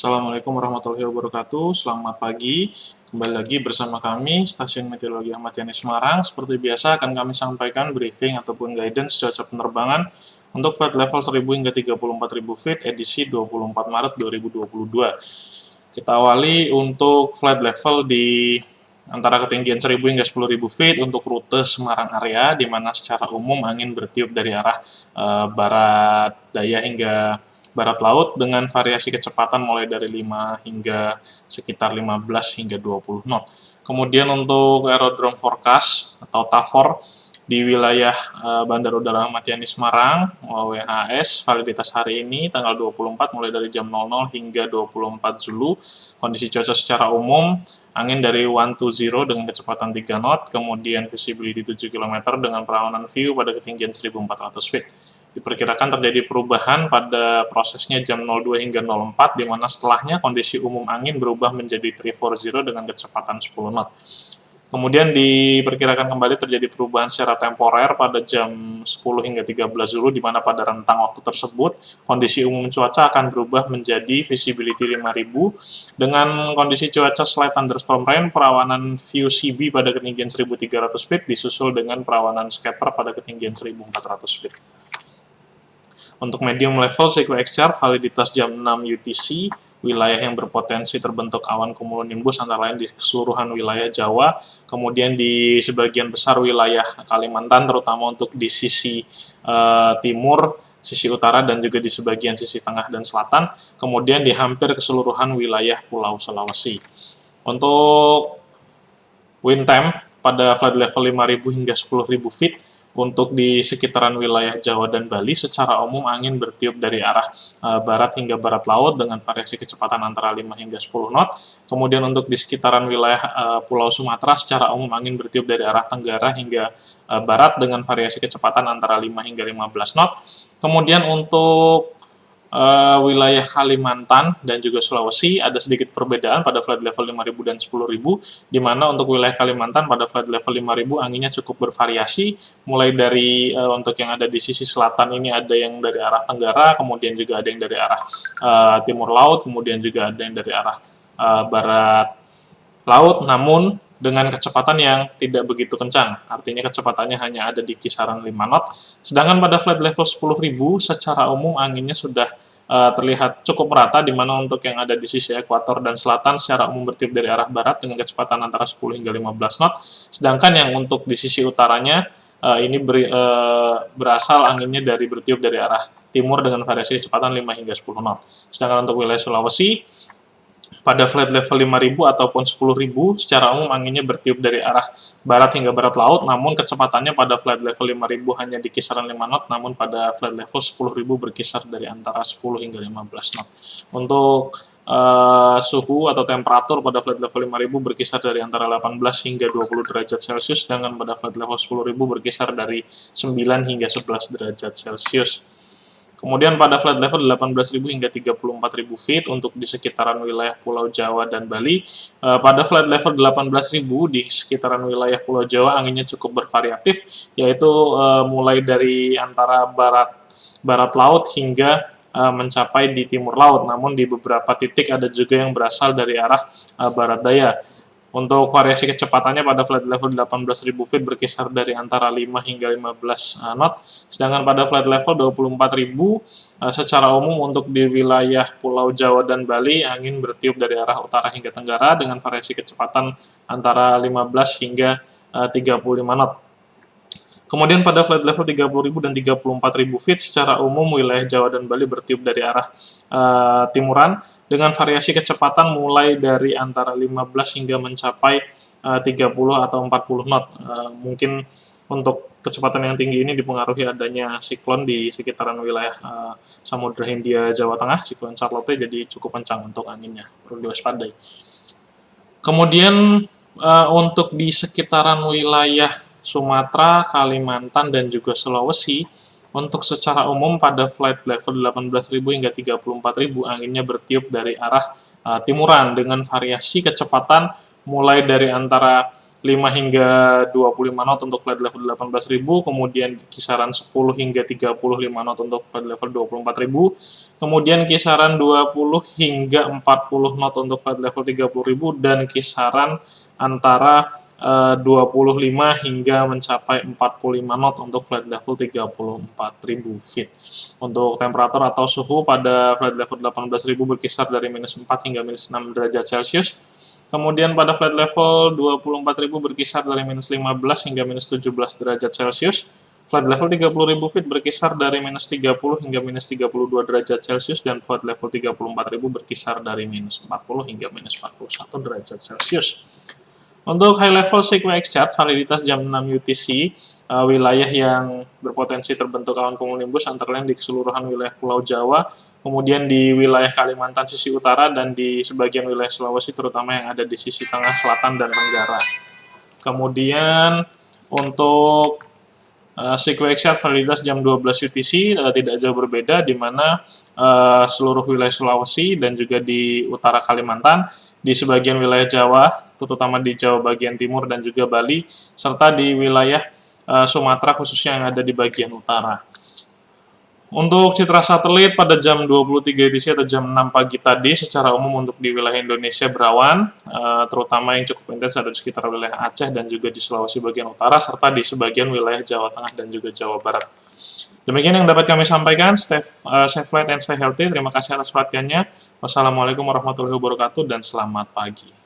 Assalamualaikum warahmatullahi wabarakatuh. Selamat pagi. Kembali lagi bersama kami, Stasiun Meteorologi Ahmad Yani Semarang. Seperti biasa akan kami sampaikan briefing ataupun guidance cuaca penerbangan untuk flight level 1000 hingga 34.000 feet edisi 24 Maret 2022. Kita awali untuk flight level di antara ketinggian 1000 hingga 10.000 feet untuk rute Semarang area, di mana secara umum angin bertiup dari arah barat daya hingga barat laut dengan variasi kecepatan mulai dari 5 hingga sekitar 15 hingga 20 knot. Kemudian untuk aerodrome forecast atau TAFOR di wilayah Bandar Udara Ahmad Yani Semarang, WHS, validitas hari ini tanggal 24 mulai dari jam 00 hingga 24 Zulu. Kondisi cuaca secara umum, angin dari 120 dengan kecepatan 3 knot, kemudian visibility 7 km dengan perawanan view pada ketinggian 1400 feet. Diperkirakan terjadi perubahan pada prosesnya jam 02 hingga 04, di mana setelahnya kondisi umum angin berubah menjadi 340 dengan kecepatan 10 knot. Kemudian diperkirakan kembali terjadi perubahan secara temporer pada jam 10 hingga 13 Zulu, di mana pada rentang waktu tersebut kondisi umum cuaca akan berubah menjadi visibility 5000 dengan kondisi cuaca slight thunderstorm rain, perawanan view CB pada ketinggian 1300 feet disusul dengan perawanan scatter pada ketinggian 1400 feet. Untuk medium level Seiko X-Chart, validitas jam 6 UTC, wilayah yang berpotensi terbentuk awan cumulonimbus antara lain di keseluruhan wilayah Jawa, kemudian di sebagian besar wilayah Kalimantan, terutama untuk di sisi timur, sisi utara, dan juga di sebagian sisi tengah dan selatan, kemudian di hampir keseluruhan wilayah Pulau Sulawesi. Untuk wind time pada flight level 5000 hingga 10.000 feet, untuk di sekitaran wilayah Jawa dan Bali, secara umum angin bertiup dari arah barat hingga barat laut dengan variasi kecepatan antara 5 hingga 10 knot. Kemudian untuk di sekitaran wilayah Pulau Sumatera, secara umum angin bertiup dari arah tenggara hingga barat dengan variasi kecepatan antara 5 hingga 15 knot. Kemudian untuk wilayah Kalimantan dan juga Sulawesi ada sedikit perbedaan pada flight level 5000 dan 10.000, di mana untuk wilayah Kalimantan pada flight level 5000 anginnya cukup bervariasi, mulai dari untuk yang ada di sisi selatan ini ada yang dari arah tenggara, kemudian juga ada yang dari arah timur laut, kemudian juga ada yang dari arah barat laut, namun dengan kecepatan yang tidak begitu kencang, artinya kecepatannya hanya ada di kisaran 5 knot. Sedangkan pada flight level 10.000 secara umum anginnya sudah terlihat cukup merata, di mana untuk yang ada di sisi ekuator dan selatan secara umum bertiup dari arah barat dengan kecepatan antara 10 hingga 15 knot, sedangkan yang untuk di sisi utaranya ini berasal anginnya dari bertiup dari arah timur dengan variasi kecepatan 5 hingga 10 knot. Sedangkan untuk wilayah Sulawesi pada flight level 5000 ataupun 10.000 secara umum anginnya bertiup dari arah barat hingga barat laut, namun kecepatannya pada flight level 5000 hanya di kisaran 5 knot, namun pada flight level 10.000 berkisar dari antara 10 hingga 15 knot. Untuk suhu atau temperatur pada flight level 5000 berkisar dari antara 18 hingga 20 derajat Celcius, sedangkan pada flight level 10.000 berkisar dari 9 hingga 11 derajat Celcius. Kemudian pada flight level 18.000 hingga 34.000 feet untuk di sekitaran wilayah Pulau Jawa dan Bali, pada flight level 18.000 di sekitaran wilayah Pulau Jawa anginnya cukup bervariatif, yaitu mulai dari antara barat laut hingga mencapai di timur laut, namun di beberapa titik ada juga yang berasal dari arah barat daya. Untuk variasi kecepatannya pada flight level 18.000 feet berkisar dari antara 5 hingga 15 knot, sedangkan pada flight level 24.000 secara umum untuk di wilayah Pulau Jawa dan Bali angin bertiup dari arah utara hingga tenggara dengan variasi kecepatan antara 15 hingga 35 knot. Kemudian pada flight level 30.000 dan 34.000 feet secara umum wilayah Jawa dan Bali bertiup dari arah timuran dengan variasi kecepatan mulai dari antara 15 hingga mencapai 30 atau 40 knot. Mungkin untuk kecepatan yang tinggi ini dipengaruhi adanya siklon di sekitaran wilayah Samudra Hindia Jawa Tengah, siklon Charlotte, jadi cukup kencang untuk anginnya, perlu diwaspadai. Kemudian untuk di sekitaran wilayah Sumatera, Kalimantan, dan juga Sulawesi, untuk secara umum pada flight level 18.000 hingga 34.000 anginnya bertiup dari arah timuran dengan variasi kecepatan mulai dari antara 5 hingga 25 knot untuk flight level 18.000, kemudian kisaran 10 hingga 35 knot untuk flight level 24.000, kemudian kisaran 20 hingga 40 knot untuk flight level 30.000, dan kisaran antara 25 hingga mencapai 45 knot untuk flight level 34.000 feet. Untuk temperatur atau suhu pada flight level 18.000 berkisar dari -4 hingga -6 derajat Celcius. Kemudian pada flight level 24.000 berkisar dari -15 hingga -17 derajat Celcius. Flight level 30.000 feet berkisar dari -30 hingga -32 derajat Celcius, dan flight level 34.000 berkisar dari -40 hingga -41 derajat Celcius. Untuk high level Sequoia X-Chart, validitas jam 6 UTC, wilayah yang berpotensi terbentuk awan cumulonimbus antara lain di keseluruhan wilayah Pulau Jawa, kemudian di wilayah Kalimantan sisi utara, dan di sebagian wilayah Sulawesi, terutama yang ada di sisi tengah, selatan, dan tenggara. Kemudian untuk Sequoia X-Chart validitas jam 12 UTC tidak jauh berbeda, di mana seluruh wilayah Sulawesi dan juga di utara Kalimantan, di sebagian wilayah Jawa, terutama di Jawa bagian timur dan juga Bali, serta di wilayah Sumatera khususnya yang ada di bagian utara. Untuk citra satelit pada jam 23 UTC atau jam 6 pagi tadi, secara umum untuk di wilayah Indonesia berawan, terutama yang cukup intens ada di sekitar wilayah Aceh dan juga di Sulawesi bagian utara, serta di sebagian wilayah Jawa Tengah dan juga Jawa Barat. Demikian yang dapat kami sampaikan. Safe flight and stay healthy. Terima kasih atas perhatiannya. Wassalamualaikum warahmatullahi wabarakatuh dan selamat pagi.